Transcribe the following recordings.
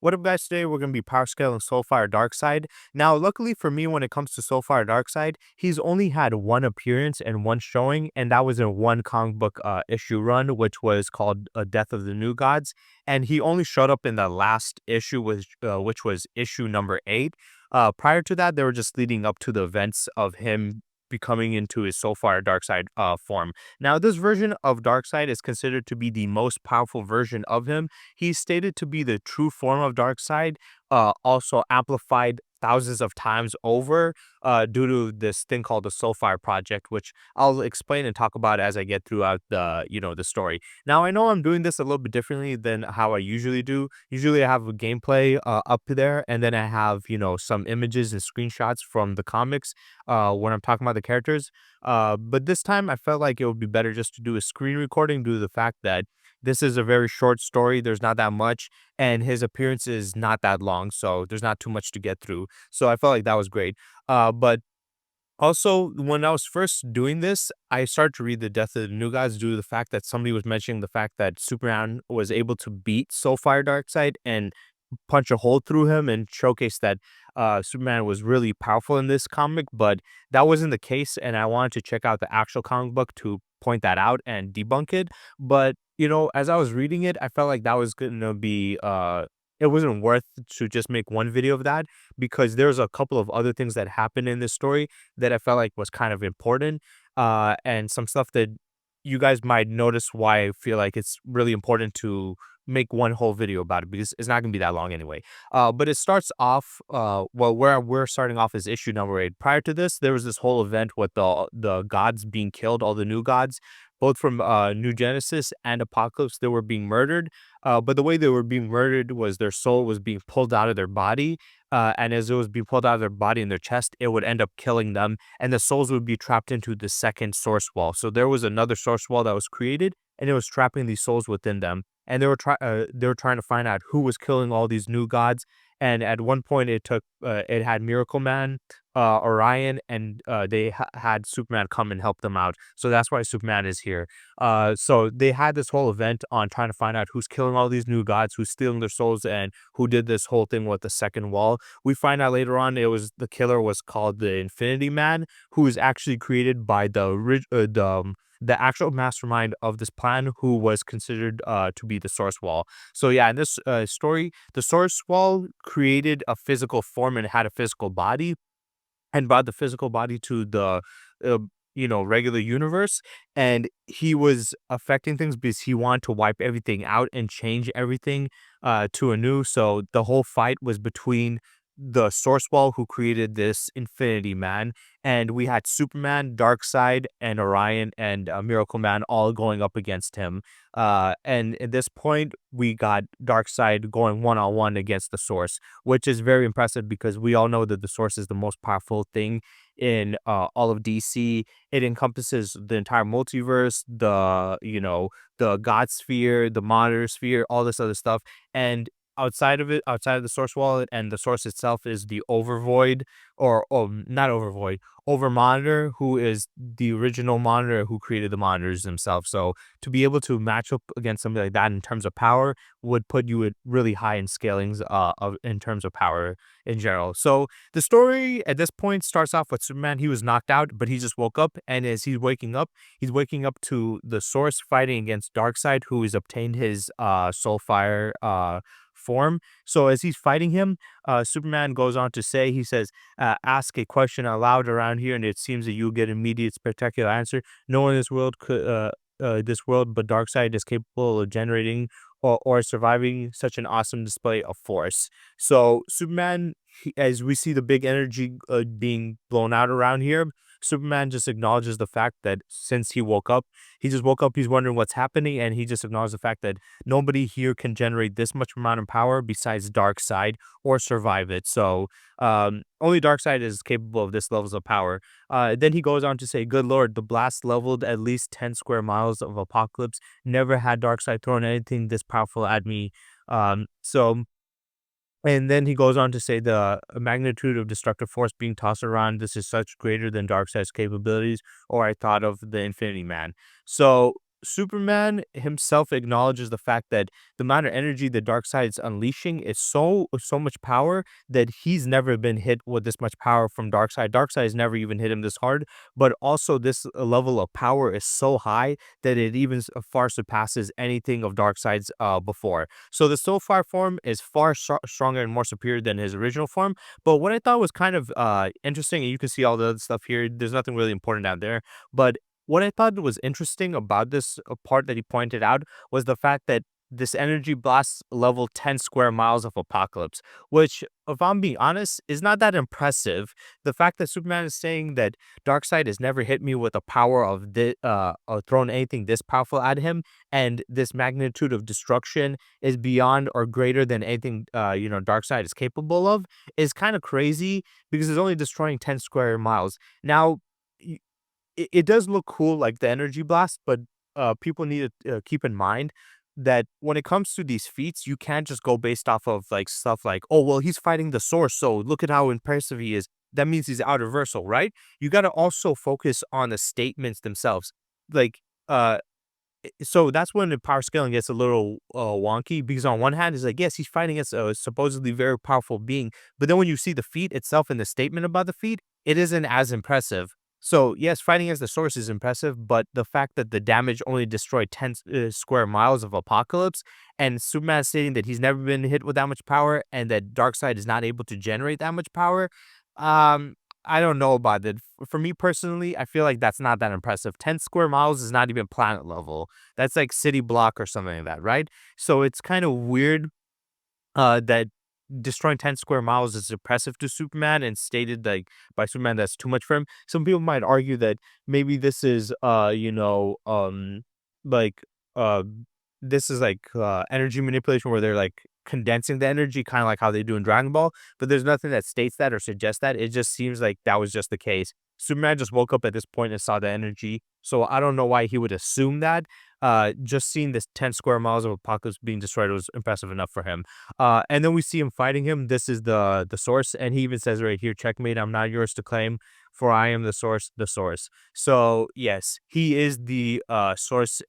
What up, guys? Today we're going to be power scaling Soulfire Darkseid. Now, luckily for me, when it comes to Soulfire Darkseid, he's only had one appearance and one showing, and that was in one comic book issue run, which was called Death of the New Gods. And he only showed up in the last issue, which was issue number 8. Prior to that, they were just leading up to the events of him becoming into his Soulfire Darkseid form. Now, this version of Darkseid is considered to be the most powerful version of him. He's stated to be the true form of Darkseid, also amplified thousands of times over due to this thing called the Soulfire project, which I'll explain and talk about as I get throughout the story. Now, I know I'm doing this a little bit differently than how I usually do. Usually I have a gameplay up there, and then I have, some images and screenshots from the comics when I'm talking about the characters. But this time I felt like it would be better just to do a screen recording due to the fact that this is a very short story. There's not that much, and his appearance is not that long, so there's not too much to get through. So I felt like that was great. But also, when I was first doing this, I started to read the Death of the New Gods due to the fact that somebody was mentioning the fact that Superman was able to beat Soulfire Darkseid and punch a hole through him and showcase that Superman was really powerful in this comic, but that wasn't the case, and I wanted to check out the actual comic book to point that out and debunk it. But as I was reading it, I felt like that was gonna be it wasn't worth to just make one video of that because there's a couple of other things that happened in this story that I felt like was kind of important, and some stuff that you guys might notice why I feel like it's really important to make one whole video about it because it's not gonna be that long anyway. But it starts off, well, where we're starting off is issue number 8. Prior to this, there was this whole event with the gods being killed, all the new gods, both from New Genesis and Apocalypse. They were being murdered, but the way they were being murdered was their soul was being pulled out of their body, and as it was being pulled out of their body and their chest, it would end up killing them, and the souls would be trapped into the second source wall. So there was another source wall that was created, and it was trapping these souls within them, and they were trying to find out who was killing all these new gods. And at one point, it had Miracle Man, Orion, and they had Superman come and help them out. So that's why Superman is here. So they had this whole event on trying to find out who's killing all these new gods, who's stealing their souls, and who did this whole thing with the second wall. We find out later on the killer was called the Infinity Man, who is actually created by the actual mastermind of this plan, who was considered to be the source wall. So yeah, in this story, the source wall created a physical form and had a physical body and brought the physical body to the uh, regular universe, and he was affecting things because he wanted to wipe everything out and change everything to a new. So the whole fight was between the source wall, who created this Infinity Man, and we had Superman, Darkseid, and Orion, and Miracle Man all going up against him. And at this point, we got Darkseid going one-on-one against the source, which is very impressive because we all know that the source is the most powerful thing in all of DC. It encompasses the entire multiverse, the God Sphere, the Monitor Sphere, all this other stuff. And outside of it, outside of the source wallet and the source itself, is the Overvoid, or not Overvoid, Over Monitor, who is the original Monitor who created the monitors themselves. So to be able to match up against something like that in terms of power would put you at really high in scalings in terms of power in general. So the story at this point starts off with Superman. He was knocked out, but he just woke up, and as he's waking up to the source fighting against Darkseid, who has obtained his Soulfire form. So as he's fighting him, Superman goes on to say, he says, ask a question aloud around here, and it seems that you get immediate spectacular answer. No one in this world but Darkseid is capable of generating or surviving such an awesome display of force. So Superman, as we see the big energy being blown out around here, Superman just acknowledges the fact that since he just woke up, he's wondering what's happening, and he just acknowledges the fact that nobody here can generate this much amount of power besides Darkseid or survive it. So only Darkseid is capable of this levels of power. Then he goes on to say, "Good Lord, the blast leveled at least 10 square miles of Apocalypse. Never had Darkseid thrown anything this powerful at me." So and then he goes on to say the magnitude of destructive force being tossed around, this is such greater than Darkseid's capabilities, or I thought of the Infinity Man. So Superman himself acknowledges the fact that the amount of energy the Darkseid's unleashing is so much power that he's never been hit with this much power from Darkseid. Darkseid has never even hit him this hard, but also this level of power is so high that it even far surpasses anything of Darkseid's before. So the Soulfire form is far stronger and more superior than his original form. But what I thought was kind of interesting, and you can see all the other stuff here. There's nothing really important out there, but what I thought was interesting about this part that he pointed out was the fact that this energy blasts level 10 square miles of apocalypse, which, if I'm being honest, is not that impressive. The fact that Superman is saying that Darkseid has never hit me with the power of or thrown anything this powerful at him, and this magnitude of destruction is beyond or greater than anything Darkseid is capable of, is kind of crazy because it's only destroying 10 square miles. Now, it does look cool, like the energy blast, but people need to keep in mind that when it comes to these feats, you can't just go based off of like stuff like, oh, well, he's fighting the source, so look at how impressive he is. That means he's out reversal, right? You got to also focus on the statements themselves. Like, so that's when the power scaling gets a little wonky because on one hand, it's like, yes, he's fighting against a supposedly very powerful being. But then when you see the feat itself and the statement about the feat, it isn't as impressive. So, yes, fighting against the source is impressive, but the fact that the damage only destroyed 10 square miles of apocalypse, and Superman stating that he's never been hit with that much power and that Darkseid is not able to generate that much power, um, I don't know about that. For me personally, I feel like that's not that impressive. 10 square miles is not even planet level. That's like city block or something like that, right? So it's kind of weird that destroying 10 square miles is oppressive to Superman and stated like by Superman that's too much for him. Some people might argue that maybe this is like uh this is like energy manipulation where they're like condensing the energy kind of like how they do in Dragon Ball, but there's nothing that states that or suggests that. It just seems like that was just the case. Superman just woke up at this point and saw the energy. So I don't know why he would assume that. Just seeing this 10 square miles of apocalypse being destroyed was impressive enough for him. And then we see him fighting him. This is the source, and he even says right here, "Checkmate. I'm not yours to claim, for I am the source. The source." So yes, he is the source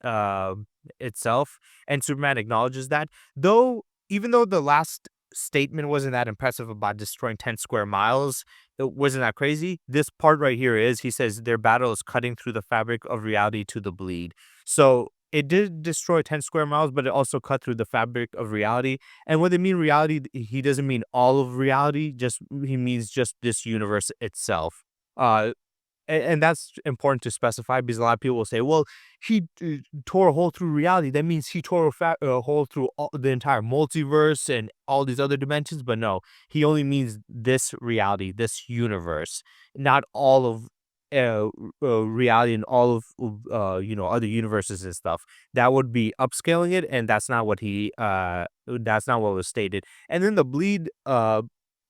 itself, and Superman acknowledges that. Though, even though the last statement wasn't that impressive about destroying 10 square miles, it wasn't that crazy. This part right here is, he says, their battle is cutting through the fabric of reality to the bleed. So it did destroy 10 square miles, but it also cut through the fabric of reality. And when they mean reality, he doesn't mean all of reality, just he means just this universe itself. Uh and that's important to specify because a lot of people will say, well, he tore a hole through reality. That means he tore a hole through the entire multiverse and all these other dimensions. But no, he only means this reality, this universe, not all of reality and all of other universes and stuff. That would be upscaling it, and that's not what was stated. And then the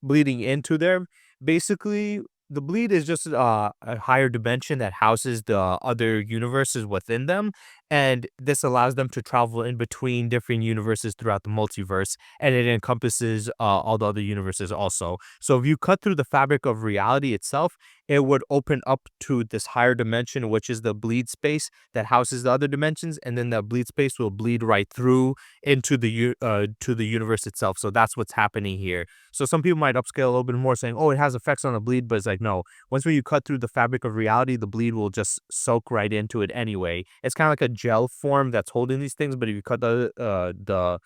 bleeding into there, basically the bleed is just a higher dimension that houses the other universes within them, and this allows them to travel in between different universes throughout the multiverse, and it encompasses all the other universes also. So if you cut through the fabric of reality itself, it would open up to this higher dimension, which is the bleed space that houses the other dimensions, and then the bleed space will bleed right through into to the universe itself. So that's what's happening here. So some people might upscale a little bit more, saying, "Oh, it has effects on the bleed," but it's like, no. Once when you cut through the fabric of reality, the bleed will just soak right into it anyway. It's kind of like a gel form that's holding these things, but if you cut the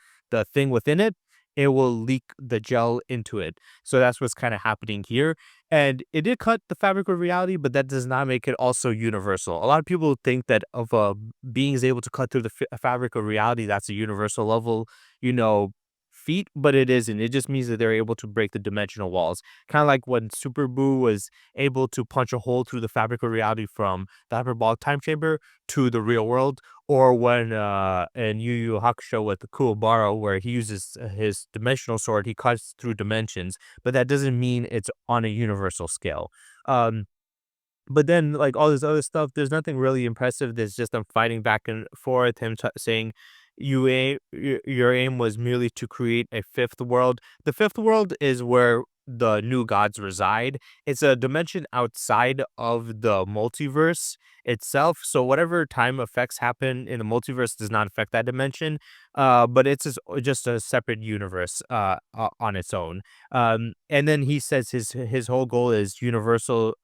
thing within it, it will leak the gel into it. So that's what's kind of happening here. And it did cut the fabric of reality, but that does not make it also universal. A lot of people think that of being is able to cut through the fabric of reality, that's a universal level, you know, feat, but it isn't. It just means that they're able to break the dimensional walls. Kind of like when Super Boo was able to punch a hole through the fabric of reality from the hyperbolic time chamber to the real world, or when in Yu Yu Hakusho with the Kuwabara, where he uses his dimensional sword, he cuts through dimensions, but that doesn't mean it's on a universal scale. Um, but then, like all this other stuff, there's nothing really impressive. There's just them fighting back and forth. Him saying, your aim was merely to create a fifth world." The fifth world is where the new gods reside. It's a dimension outside of the multiverse itself. So whatever time effects happen in the multiverse does not affect that dimension. But it's just a separate universe on its own. And then he says his whole goal is universal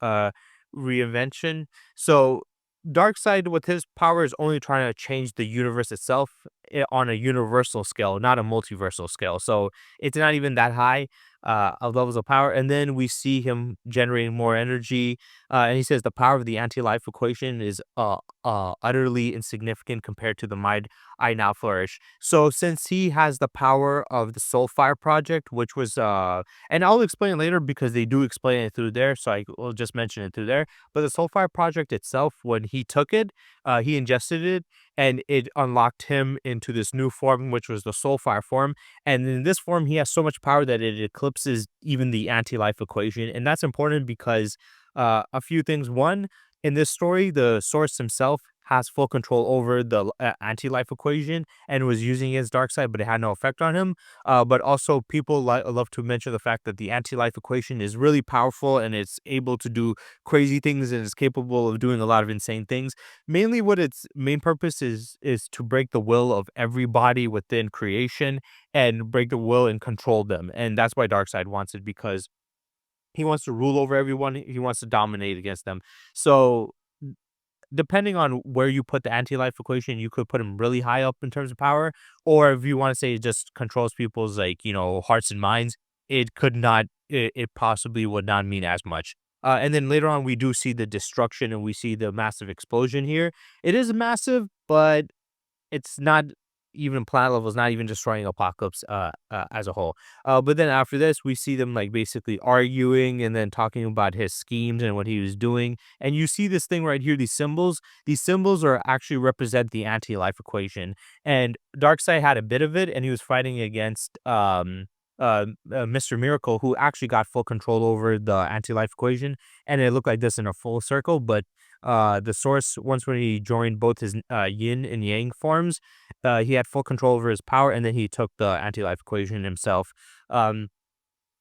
reinvention. So Darkseid with his power is only trying to change the universe itself on a universal scale, not a multiversal scale. So it's not even that high of levels of power. And then we see him generating more energy. And he says the power of the anti-life equation is utterly insignificant compared to the might I now flourish. So since he has the power of the Soulfire project, which was and I'll explain later because they do explain it through there, so I will just mention it through there. But the Soulfire project itself, when he took it, he ingested it, and it unlocked him into this new form, which was the Soulfire form. And in this form, he has so much power that it eclipses even the anti-life equation, and that's important because a few things. One, in this story, the source himself has full control over the anti-life equation and was using his dark side, but it had no effect on him. But also, people love to mention the fact that the anti-life equation is really powerful and it's able to do crazy things and is capable of doing a lot of insane things. Mainly, what its main purpose is to break the will of everybody within creation and break the will and control them. And that's why Darkseid wants it, because he wants to rule over everyone. He wants to dominate against them. So depending on where you put the anti-life equation, you could put him really high up in terms of power, or if you want to say it just controls people's hearts and minds, it could not. It possibly would not mean as much. And then later on, we do see the destruction and we see the massive explosion here. It is massive, but it's not even planet level, is not even destroying Apocalypse as a whole. But then after this, we see them like basically arguing and then talking about his schemes and what he was doing. And you see this thing right here, these symbols. These symbols are actually represent the anti-life equation. And Darkseid had a bit of it, and he was fighting against Mr. Miracle, who actually got full control over the anti-life equation, and it looked like this in a full circle. But the source, once when he joined both his yin and yang forms, he had full control over his power, and then he took the anti-life equation himself. Um,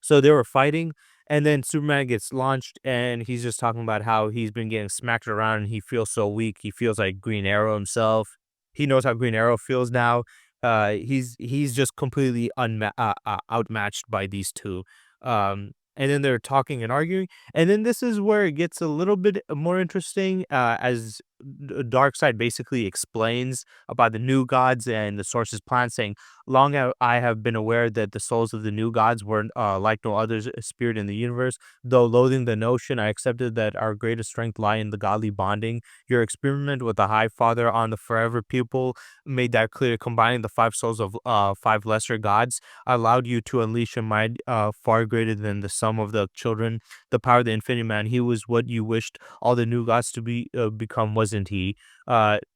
so they were fighting, and then Superman gets launched, and he's just talking about how he's been getting smacked around, and he feels so weak. He feels like Green Arrow himself. He knows how Green Arrow feels now. He's just completely outmatched by these two. And then they're talking and arguing, and then this is where it gets a little bit more interesting. As Darkseid basically explains about the new gods and the source's plan, saying, "Long I have been aware that the souls of the new gods were like no other spirit in the universe. Though loathing the notion, I accepted that our greatest strength lie in the godly bonding. Your experiment with the High Father on the Forever People made that clear. Combining the five souls of five lesser gods allowed you to unleash a mind far greater than the sum of the children. The power of the Infinity Man. He was what you wished all the new gods to become, wasn't he?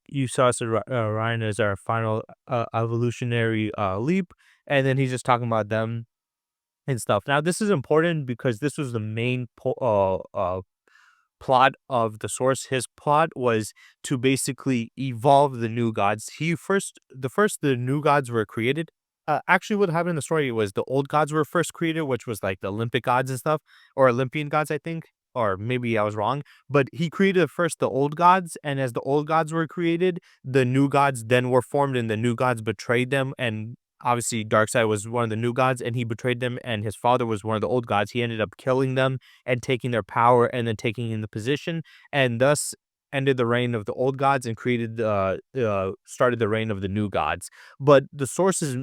You saw us Orion as our final evolutionary leap," and then he's just talking about them and stuff. Now, this is important because this was the main plot of the source. His plot was to basically evolve the new gods. The new gods were created. Actually, what happened in the story was the old gods were first created, which was like the Olympic gods and stuff, or Olympian gods, I think. Or maybe I was wrong, but he created first the old gods, and as the old gods were created, the new gods then were formed, and the new gods betrayed them. And obviously, Darkseid was one of the new gods, and he betrayed them, and his father was one of the old gods. He ended up killing them and taking their power, and then taking in the position, and thus ended the reign of the old gods and started the reign of the new gods. But the source's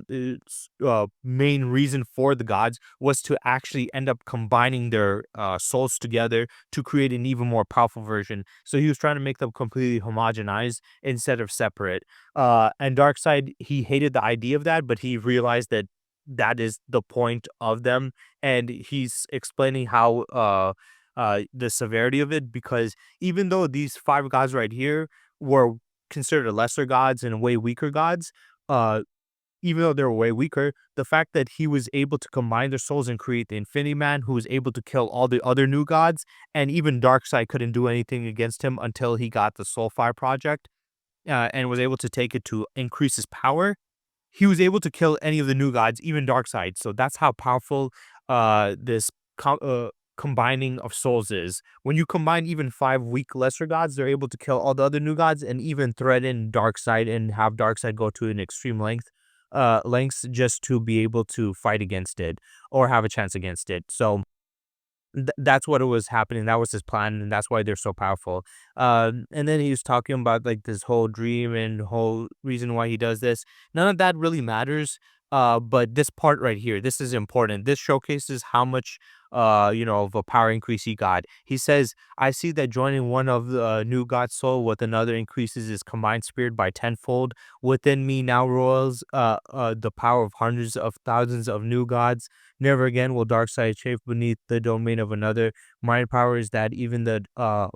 main reason for the gods was to actually end up combining their souls together to create an even more powerful version. So he was trying to make them completely homogenized instead of separate. And Darkseid, he hated the idea of that, but he realized that that is the point of them, and he's explaining how the severity of it, because even though these five gods right here were considered lesser gods and way weaker gods, uh, even though they were way weaker, the fact that he was able to combine their souls and create the Infinity Man, who was able to kill all the other new gods, and even Darkseid couldn't do anything against him until he got the Soulfire project, and was able to take it to increase his power. He was able to kill any of the new gods, even Darkseid. So that's how powerful this combining of souls is. When you combine even 5 weak lesser gods, they're able to kill all the other new gods and even threaten Darkseid and have Darkseid go to an extreme lengths just to be able to fight against it or have a chance against it. So that's what it was happening. That was his plan, and that's why they're so powerful. And then he was talking about like this whole dream and whole reason why he does this. None of that really matters. But this part right here, this is important. This showcases how much, of a power increase he got. He says, "I see that joining one of the new God's soul with another increases his combined spirit by tenfold. Within me now roils, the power of hundreds of thousands of new gods. Never again will Darkseid chafe beneath the domain of another. My power is that even the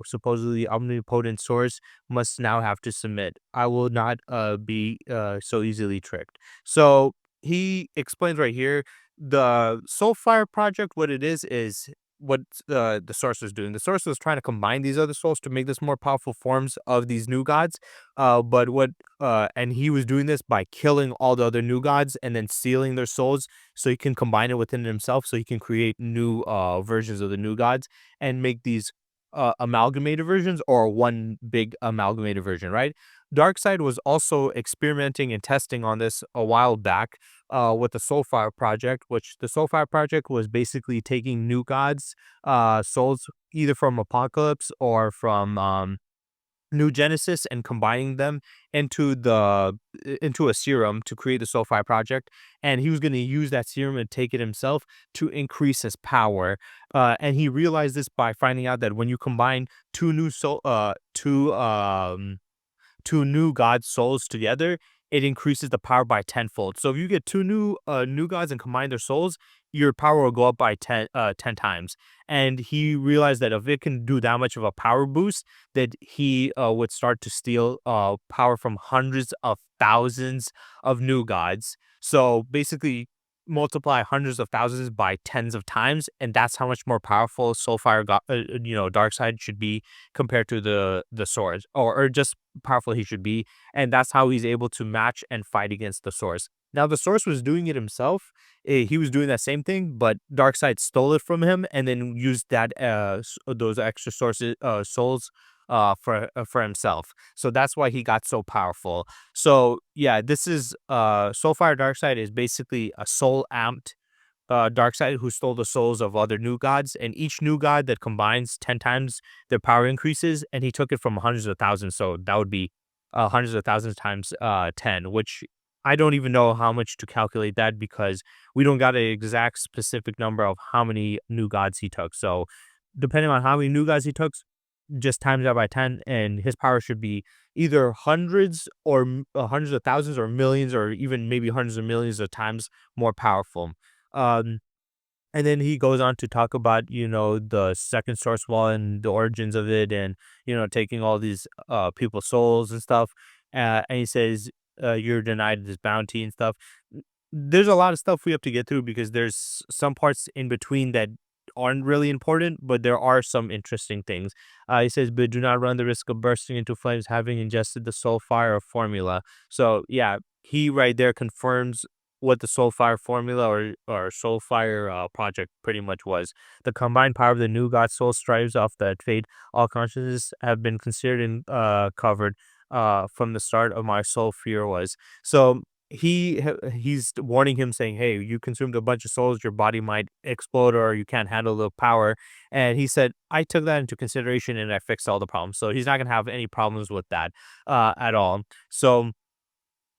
supposedly omnipotent source must now have to submit. I will not be so easily tricked." So he explains right here the Soulfire project. What it is what the source was doing. The source was trying to combine these other souls to make this more powerful forms of these new gods. But what and he was doing this by killing all the other new gods and then stealing their souls so he can combine it within himself so he can create new versions of the new gods and make these amalgamated versions or one big amalgamated version, right? Darkseid was also experimenting and testing on this a while back with the Soulfire project, which the Soulfire project was basically taking new gods souls either from Apocalypse or from New Genesis and combining them into a serum to create the Soulfire project, and he was going to use that serum and take it himself to increase his power. And he realized this by finding out that when you combine two new god souls together, it increases the power by tenfold. So if you get two new gods and combine their souls, your power will go up by 10 times. And he realized that if it can do that much of a power boost, that he would start to steal power from hundreds of thousands of new gods. So basically multiply hundreds of thousands by tens of times, and that's how much more powerful Darkseid should be compared to the swords, or just powerful he should be, and that's how he's able to match and fight against the source. Now the source was doing it himself. He was doing that same thing, but Darkseid stole it from him and then used those extra sources souls for himself. So that's why he got so powerful. So yeah, this is Soulfire Darkseid is basically a soul amped Darkseid who stole the souls of other new gods, and each new god that combines 10 times their power increases, and he took it from hundreds of thousands, so that would be hundreds of thousands times 10, which I don't even know how much to calculate that because we don't got an exact specific number of how many new gods he took. So depending on how many new gods he took, just times that by 10, and his power should be either hundreds or hundreds of thousands or millions or even maybe hundreds of millions of times more powerful. Um, and then he goes on to talk about, the second source wall and the origins of it and, taking all these people's souls and stuff. And he says, you're denied this bounty and stuff. There's a lot of stuff we have to get through because there's some parts in between that aren't really important, but there are some interesting things. He says, but do not run the risk of bursting into flames having ingested the Soulfire formula. So yeah, he right there confirms what the Soulfire formula or Soulfire project pretty much was. The combined power of the new god soul strives off that fate. All consciousness have been considered and covered from the start of my soul fear was. So he's warning him saying, hey, you consumed a bunch of souls, your body might explode or you can't handle the power. And he said, I took that into consideration and I fixed all the problems. So he's not gonna have any problems with that at all. So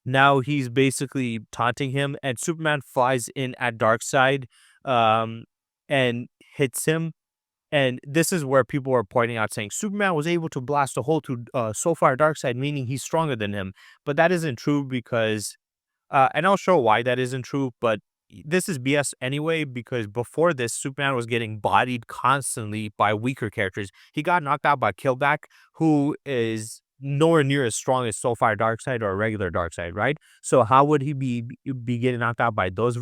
now he's basically taunting him, and Superman flies in at Darkseid um and hits him. And this is where people are pointing out saying Superman was able to blast a hole through Soulfire Darkseid, meaning he's stronger than him. But that isn't true because and I'll show why that isn't true, but this is BS anyway, because before this, Superman was getting bodied constantly by weaker characters. He got knocked out by Killback, who is nowhere near as strong as Soulfire Darkseid or a regular Darkseid, right? So how would he be getting knocked out by those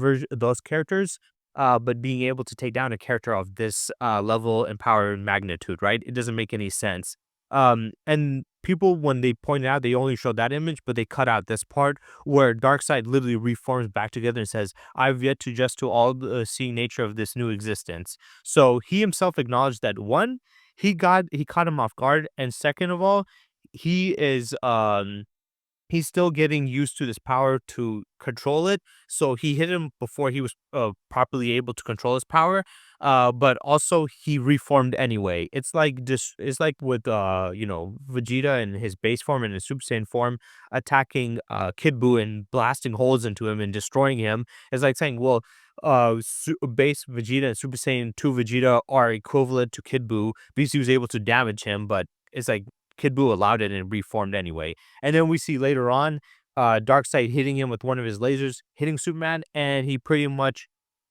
characters? But being able to take down a character of this level and power and magnitude, right? It doesn't make any sense. And people, when they pointed out, they only showed that image, but they cut out this part where Darkseid literally reforms back together and says, "I've yet to adjust to all the seeing nature of this new existence." So he himself acknowledged that one, he caught him off guard, and second of all, he is he's still getting used to this power to control it. So he hit him before he was properly able to control his power. But also he reformed anyway. It's like this. It's like with Vegeta in his base form and his Super Saiyan form attacking Kid Buu and blasting holes into him and destroying him. It's like saying, well, base Vegeta and Super Saiyan 2 Vegeta are equivalent to Kid Buu because he was able to damage him, but it's like Kid Buu allowed it and reformed anyway. And then we see later on, Darkseid hitting him with one of his lasers, hitting Superman, and he pretty much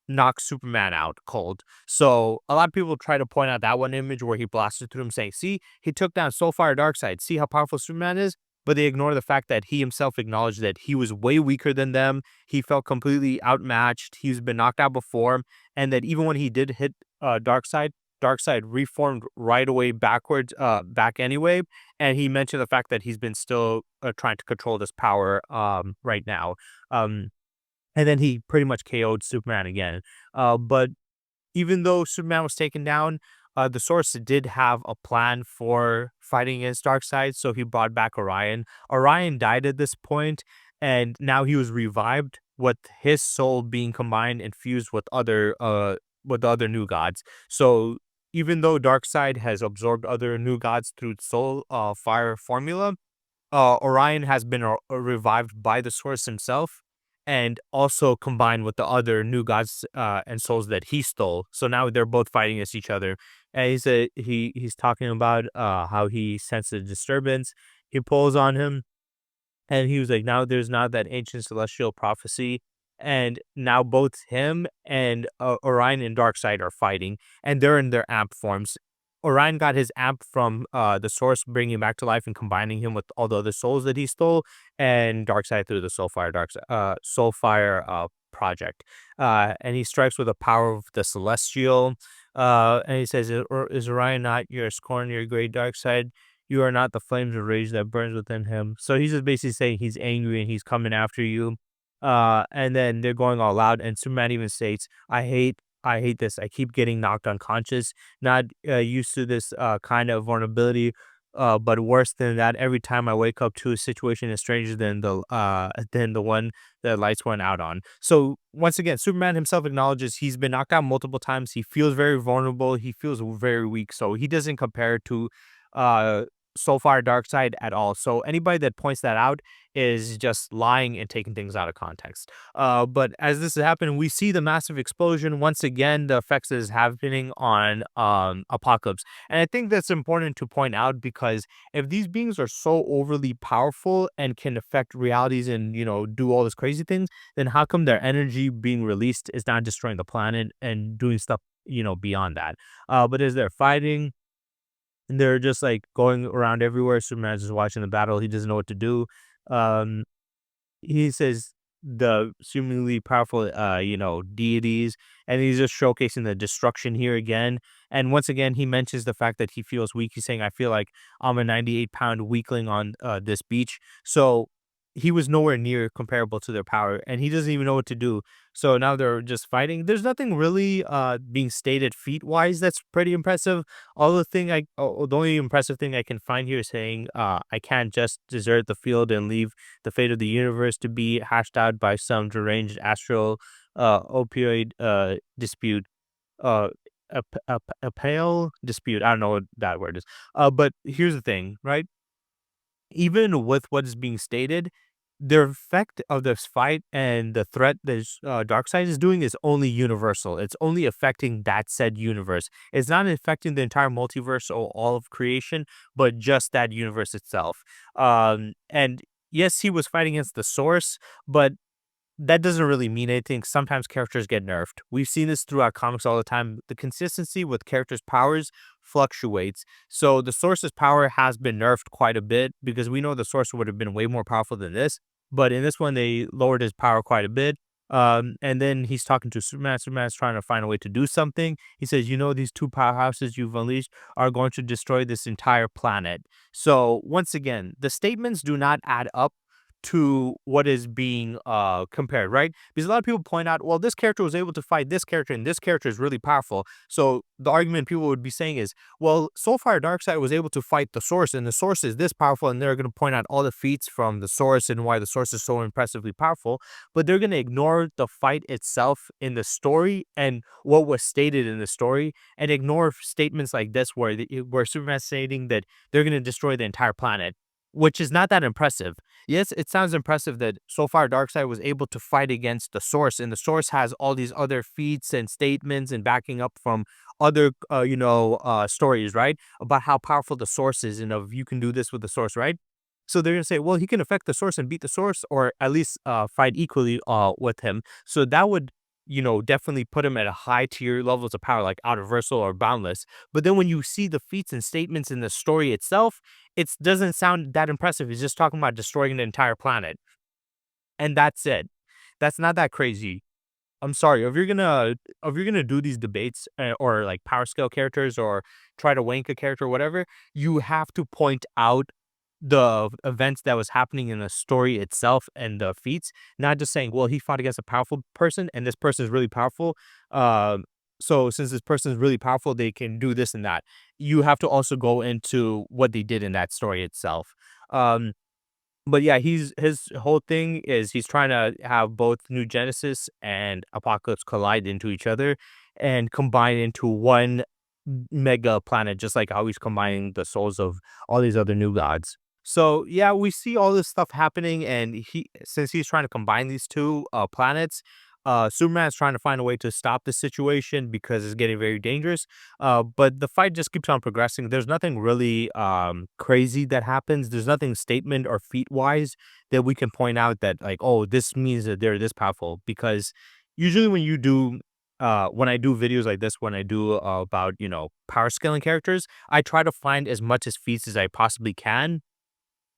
knocks Superman out cold. So a lot of people try to point out that one image where he blasted through him, saying, "See, he took down Soulfire Darkseid. See how powerful Superman is." But they ignore the fact that he himself acknowledged that he was way weaker than them. He felt completely outmatched. He's been knocked out before, and that even when he did hit Darkseid, Darkseid reformed right away backwards, back anyway. And he mentioned the fact that he's been still trying to control this power right now. Um, and then he pretty much KO'd Superman again. But even though Superman was taken down, the Source did have a plan for fighting against Darkseid, so he brought back Orion. Orion died at this point, and now he was revived with his soul being combined and fused with the other new gods. So even though Darkseid has absorbed other new gods through Soul Fire formula, Orion has been revived by the Source himself, and also combined with the other new gods and souls that he stole. So now they're both fighting against each other. And he's talking about how he sensed a disturbance. He pulls on him, and he was like, now there's not that ancient celestial prophecy. And now both him and Orion and Darkseid are fighting, and they're in their amp forms. Orion got his amp from the Source, bringing him back to life and combining him with all the other souls that he stole, and Darkseid through the Soulfire project. And he strikes with the power of the Celestial. And he says, "Is Orion not your scorn, your great Darkseid? You are not the flames of rage that burns within him." So he's just basically saying he's angry and he's coming after you. And then they're going all out, and Superman even states, I hate this. I keep getting knocked unconscious, not used to this kind of vulnerability. But worse than that, every time I wake up to a situation is stranger than the one that lights went out on. So once again, Superman himself acknowledges he's been knocked out multiple times. He feels very vulnerable. He feels very weak. So he doesn't compare to uh Soulfire Darkseid at all. So anybody that points that out is just lying and taking things out of context. But as this is happening, we see the massive explosion. Once again, the effects that is happening on Apocalypse. And I think that's important to point out, because if these beings are so overly powerful and can affect realities and, do all these crazy things, then how come their energy being released is not destroying the planet and doing stuff, beyond that? But as they're fighting, and they're just like going around everywhere. Superman's just watching the battle. He doesn't know what to do. Um, he says the seemingly powerful, deities, and he's just showcasing the destruction here again. And once again, he mentions the fact that he feels weak. He's saying, "I feel like I'm a 98-pound weakling on this beach." So he was nowhere near comparable to their power, and he doesn't even know what to do. So now they're just fighting. There's nothing really being stated feat wise that's pretty impressive. The only impressive thing I can find here is saying, "I can't just desert the field and leave the fate of the universe to be hashed out by some deranged astral opioid dispute." Uh, a pale dispute. I don't know what that word is. But here's the thing, right? Even with what is being stated, the effect of this fight and the threat that Darkseid is doing is only universal. It's only affecting that said universe. It's not affecting the entire multiverse or all of creation, but just that universe itself. And yes, he was fighting against the Source, but that doesn't really mean anything. Sometimes characters get nerfed. We've seen this throughout comics all the time. The consistency with characters' powers fluctuates. So the Source's power has been nerfed quite a bit, because we know the Source would have been way more powerful than this. But in this one, they lowered his power quite a bit. And then he's talking to Superman. Superman's trying to find a way to do something. He says, "You know, these two powerhouses you've unleashed are going to destroy this entire planet." So once again, the statements do not add up to what is being compared, right? Because a lot of people point out, well, this character was able to fight this character, and this character is really powerful. So the argument people would be saying is, well, Soulfire Darkseid was able to fight the Source, and the Source is this powerful, and they're going to point out all the feats from the Source and why the Source is so impressively powerful, but they're going to ignore the fight itself in the story and what was stated in the story, and ignore statements like this where Superman's stating that they're going to destroy the entire planet, which is not that impressive. Yes, it sounds impressive that so far Darkseid was able to fight against the Source, and the Source has all these other feats and statements and backing up from other, stories, right? About how powerful the Source is, and of you can do this with the Source, right? So they're gonna say, well, he can affect the Source and beat the Source, or at least fight equally with him. So that would, definitely put him at a high tier levels of power, like Universal or Boundless. But then when you see the feats and statements in the story itself, it doesn't sound that impressive. He's just talking about destroying the entire planet, and that's it. That's not that crazy. I'm sorry, if you're gonna do these debates, or like power scale characters, or try to wank a character or whatever, you have to point out the events that was happening in the story itself and the feats, not just saying, well, he fought against a powerful person and this person is really powerful. So since this person is really powerful, they can do this and that. You have to also go into what they did in that story itself. Um, but yeah, his whole thing is he's trying to have both New Genesis and Apocalypse collide into each other and combine into one mega planet, just like how he's combining the souls of all these other new gods. So yeah, we see all this stuff happening, and since he's trying to combine these two planets, Superman's trying to find a way to stop the situation because it's getting very dangerous. But the fight just keeps on progressing. There's nothing really crazy that happens. There's nothing statement or feat wise that we can point out that, like, oh, this means that they're this powerful. Because usually when I do videos like this, when I do about, power scaling characters, I try to find as much as feats as I possibly can,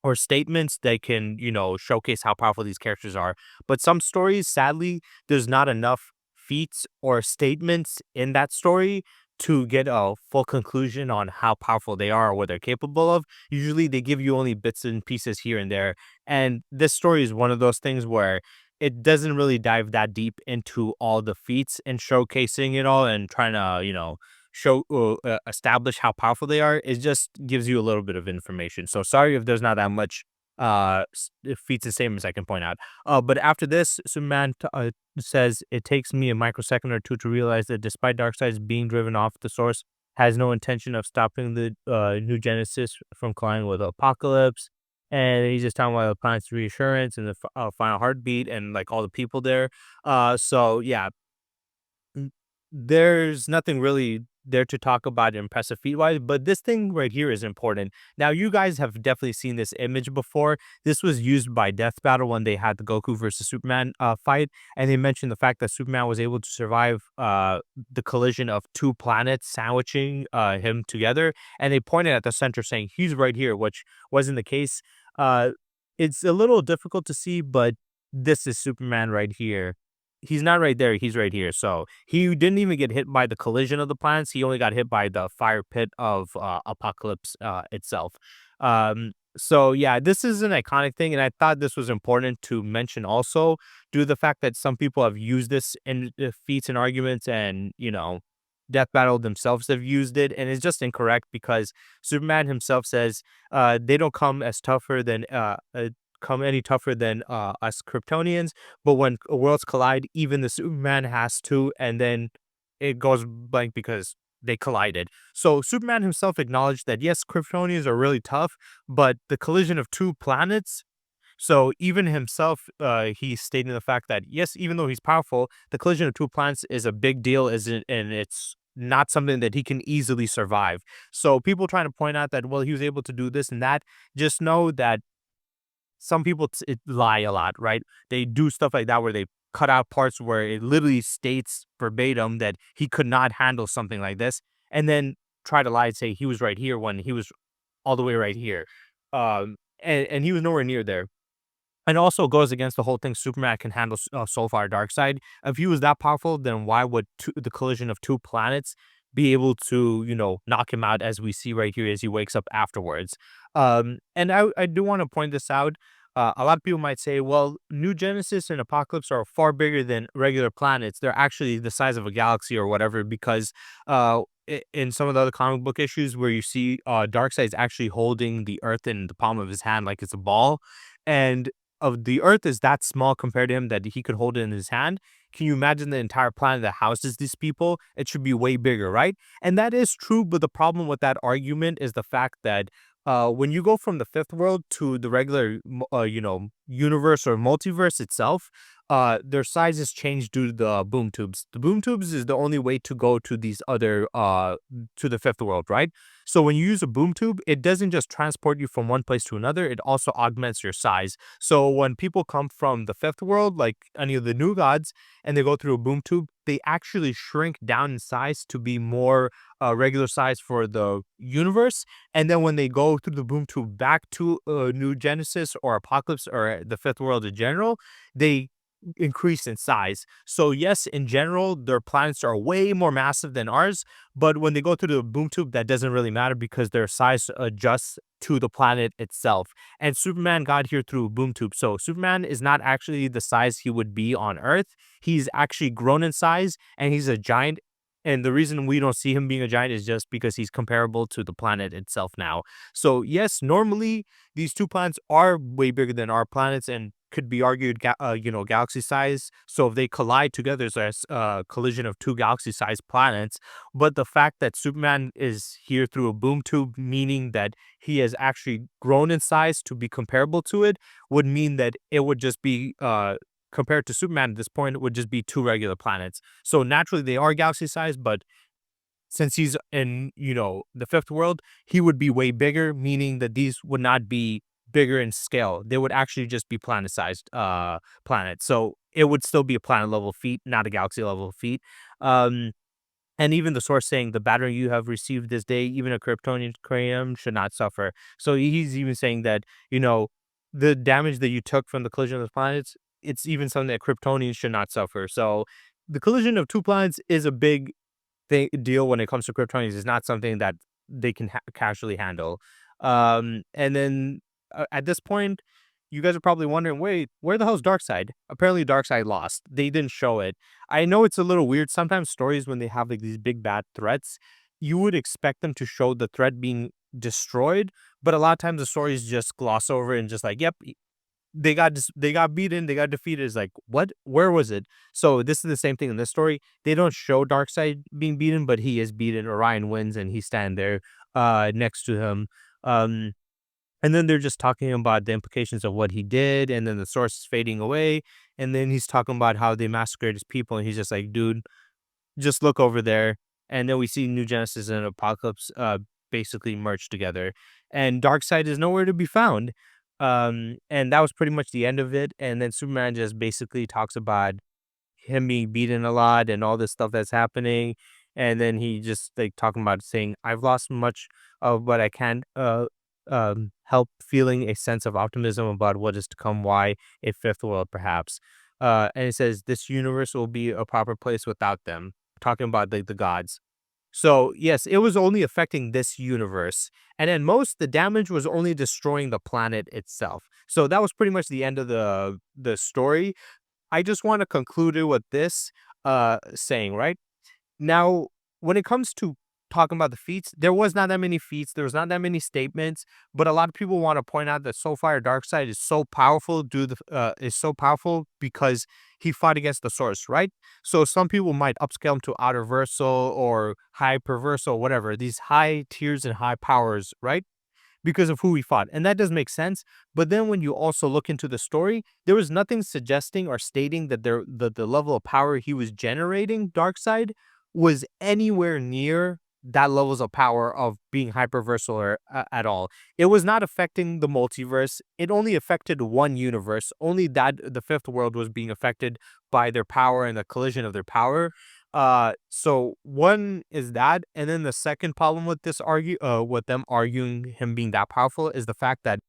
or statements that can, showcase how powerful these characters are. But some stories, sadly, there's not enough feats or statements in that story to get a full conclusion on how powerful they are or what they're capable of. Usually they give you only bits and pieces here and there. And this story is one of those things where it doesn't really dive that deep into all the feats and showcasing it all and trying to, establish how powerful they are. It just gives you a little bit of information. So sorry if there's not that much feats and statements I can point out. But after this, Superman says, it takes me a microsecond or two to realize that despite Darkseid's being driven off the Source, has no intention of stopping the New Genesis from colliding with Apocalypse. And he's just talking about the planet's reassurance and the final heartbeat and like all the people there. So yeah, there's nothing really there to talk about impressive feat wise, but this thing right here is important. Now, you guys have definitely seen this image before. This was used by Death Battle when they had the Goku versus Superman fight, and they mentioned the fact that Superman was able to survive the collision of two planets sandwiching him together, and they pointed at the center saying he's right here, which wasn't the case. Uh, it's a little difficult to see, but this is Superman right here. He's not right there, he's right here. So he didn't even get hit by the collision of the planets. He only got hit by the fire pit of Apocalypse itself. So yeah, this is an iconic thing, and I thought this was important to mention also, due to the fact that some people have used this in feats and arguments, and Death Battle themselves have used it, and it's just incorrect because Superman himself says they don't come any tougher than us Kryptonians. But when worlds collide, even the Superman has to, and then it goes blank because they collided. So Superman himself acknowledged that yes, Kryptonians are really tough, but the collision of two planets. So even himself, he's stating the fact that yes, even though he's powerful, the collision of two planets is a big deal, isn't, and it's not something that he can easily survive. So people trying to point out that, well, he was able to do this and that, just know that some people lie a lot, right? They do stuff like that where they cut out parts where it literally states verbatim that he could not handle something like this, and then try to lie and say he was right here when he was all the way right here. And he was nowhere near there. And also goes against the whole thing Superman can handle Soulfire Darkseid. If he was that powerful, then why would the collision of two planets be able to, knock him out as we see right here as he wakes up afterwards? And I do want to point this out. A lot of people might say, well, New Genesis and Apocalypse are far bigger than regular planets. They're actually the size of a galaxy or whatever, because in some of the other comic book issues where you see Darkseid's actually holding the Earth in the palm of his hand like it's a ball, and of the Earth is that small compared to him that he could hold it in his hand. Can you imagine the entire planet that houses these people? It should be way bigger, right? And that is true, but the problem with that argument is the fact that when you go from the fifth world to the regular, universe or multiverse itself, their sizes change due to the boom tubes. The boom tubes is the only way to go to these other, to the fifth world, right? So when you use a boom tube, it doesn't just transport you from one place to another, it also augments your size. So when people come from the fifth world, like any of the new gods, and they go through a boom tube, they actually shrink down in size to be more regular size for the universe. And then when they go through the boom tube back to New Genesis or Apocalypse or the fifth world in general, they increase in size. So yes, in general, their planets are way more massive than ours, but when they go through the boom tube, that doesn't really matter because their size adjusts to the planet itself. And Superman got here through a boom tube. So Superman is not actually the size he would be on Earth. He's actually grown in size and he's a giant. And the reason we don't see him being a giant is just because he's comparable to the planet itself now. So yes, normally these two planets are way bigger than our planets and could be argued, galaxy size. So if they collide together, there's a collision of two galaxy sized planets. But the fact that Superman is here through a boom tube, meaning that he has actually grown in size to be comparable to it, would mean that it would just be, compared to Superman at this point, it would just be two regular planets. So naturally, they are galaxy sized, but since he's in, the fifth world, he would be way bigger, meaning that these would not be bigger in scale. They would actually just be planet-sized planets. So it would still be a planet level feat, not a galaxy level feat. Um, and even the source saying the battery you have received this day, even a Kryptonian cranium should not suffer. So he's even saying that, the damage that you took from the collision of the planets, it's even something that Kryptonians should not suffer. So the collision of two planets is a big deal when it comes to Kryptonians. Is not something that they can casually handle. And then at this point, you guys are probably wondering, wait, where the hell's Darkseid? Apparently, Darkseid lost. They didn't show it. I know it's a little weird. Sometimes stories, when they have like these big bad threats, you would expect them to show the threat being destroyed, but a lot of times the stories just gloss over and just like, yep, they got beaten, they got defeated. It's like, what? Where was it? So this is the same thing in this story. They don't show Darkseid being beaten, but he is beaten. Orion wins, and he's standing there next to him. Um, and then they're just talking about the implications of what he did, and then the source is fading away, and then he's talking about how they massacred his people, and he's just like, dude, just look over there. And then we see New Genesis and Apocalypse basically merged together, and Darkseid is nowhere to be found. And that was pretty much the end of it. And then Superman just basically talks about him being beaten a lot and all this stuff that's happening. And then he just like talking about saying, I've lost much of what I can't help feeling a sense of optimism about what is to come. Why a fifth world, perhaps. And it says, this universe will be a proper place without them. Talking about the gods. So yes, it was only affecting this universe. And then most the damage was only destroying the planet itself. So that was pretty much the end of the story. I just want to conclude it with this saying, right? Now, when it comes to talking about the feats, there was not that many feats. There was not that many statements, but a lot of people want to point out that Soulfire Darkseid is so powerful. Is so powerful because he fought against the source, right? So some people might upscale him to outer versal or high perversal, whatever. These high tiers and high powers, right? Because of who he fought. And that does make sense. But then when you also look into the story, there was nothing suggesting or stating that the level of power he was generating, Darkseid, was anywhere near that levels of power of being hyperversal or at all. It was not affecting the multiverse. It only affected one universe. Only that the fifth world was being affected by their power and the collision of their power. So one is that, and then the second problem with with them arguing him being that powerful is the fact that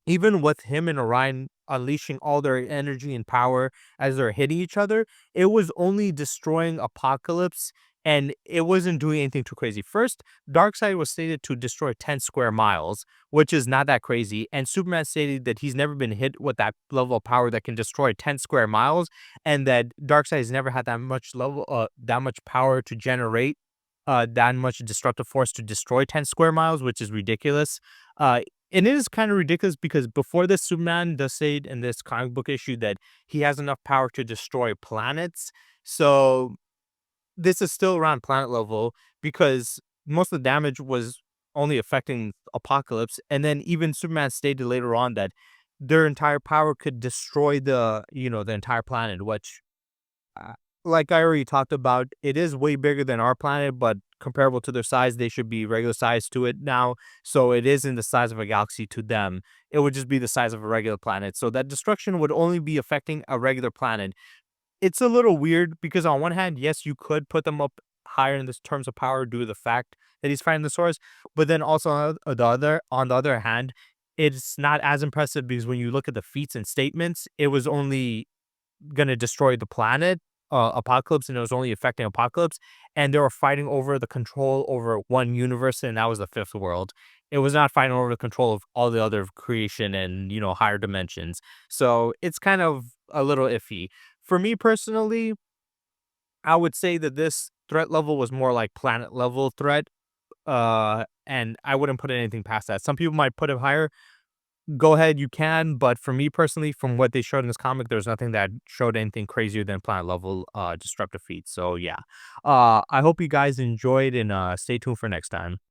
even with him and Orion unleashing all their energy and power as they're hitting each other, it was only destroying Apocalypse, and it wasn't doing anything too crazy. First, Darkseid was stated to destroy 10 square miles, which is not that crazy. And Superman stated that he's never been hit with that level of power that can destroy 10 square miles, and that Darkseid has never had that much power to generate that much destructive force to destroy 10 square miles, which is ridiculous. Uh, and it is kind of ridiculous because before this, Superman does say in this comic book issue that he has enough power to destroy planets. So this is still around planet level because most of the damage was only affecting Apocalypse. And then even Superman stated later on that their entire power could destroy the entire planet, which uh, like I already talked about, it is way bigger than our planet, but comparable to their size, they should be regular size to it now. So it isn't the size of a galaxy to them. It would just be the size of a regular planet. So that destruction would only be affecting a regular planet. It's a little weird because on one hand, yes, you could put them up higher in this terms of power due to the fact that he's fighting the source, but then also on the other hand, it's not as impressive because when you look at the feats and statements, it was only gonna destroy the planet, Apocalypse, and it was only affecting Apocalypse, and they were fighting over the control over one universe, and that was the fifth world. It was not fighting over the control of all the other creation and higher dimensions. So it's kind of a little iffy. For me personally, I would say that this threat level was more like planet level threat. And I wouldn't put anything past that. Some people might put it higher. Go ahead, you can, but for me personally, from what they showed in this comic, there's nothing that showed anything crazier than planet level disruptive feats. So yeah. I hope you guys enjoyed and stay tuned for next time.